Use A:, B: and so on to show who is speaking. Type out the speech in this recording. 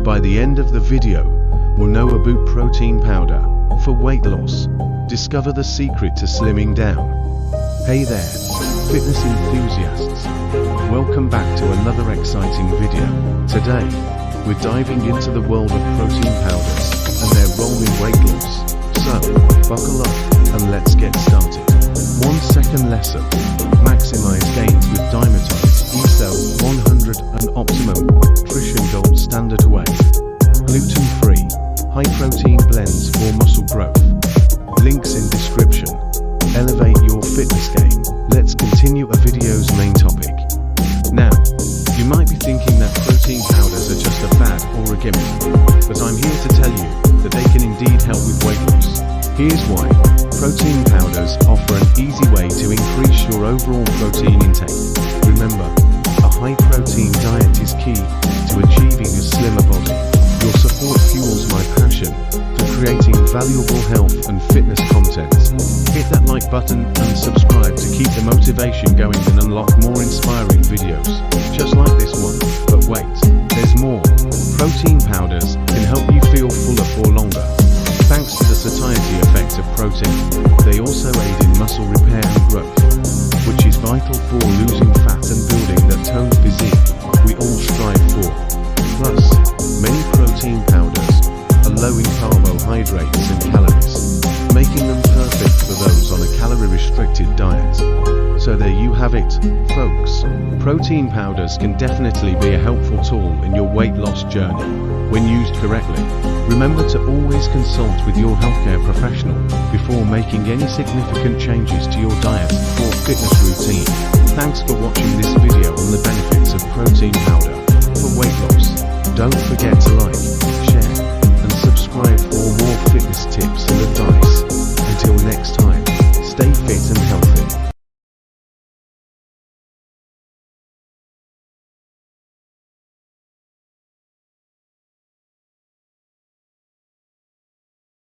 A: By the end of the video, we'll know about protein powder for weight loss. Discover the secret to slimming down. Hey there, fitness enthusiasts. Welcome back to another exciting video. Today, we're diving into the world of protein powders and their role in weight loss. So, buckle up and let's get started. 1 second lesson. Maximize gains with Dymatize, E-Cell 100 and Optimum Nutrition Gold Standard Whey. Gluten-free, high-protein blends for muscle growth. Links in description. Elevate your fitness game. Let's continue a video's main topic. Now, you might be thinking that protein powders are just a fad or a gimmick, but I'm here to tell you that they can indeed help with weight loss. Here's why. Protein powders offer an easy way to increase your overall protein intake. Remember, a high-protein diet is key to achieving a slimmer body. Your support fuels my passion for creating valuable health and fitness content. Hit that like button and subscribe to keep the motivation going and unlock more inspiring videos, just like this one. But wait, there's more. Protein powders can help you feel fuller for longer. Thanks to the satiety effect of protein, they also aid in muscle repair and growth, which is vital for losing fat and building that toned physique we all strive for. Plus, many protein powders are low in carbohydrates and calories, making them perfect for those on a calorie-restricted diet. So there you have it, folks. Protein powders can definitely be a helpful tool in your weight loss journey when used correctly. Remember to always consult with your healthcare professional before making any significant changes to your diet or fitness routine. Thanks for watching this video on the benefits of protein powder for weight loss. Don't forget to like, share, and subscribe for more fitness tips.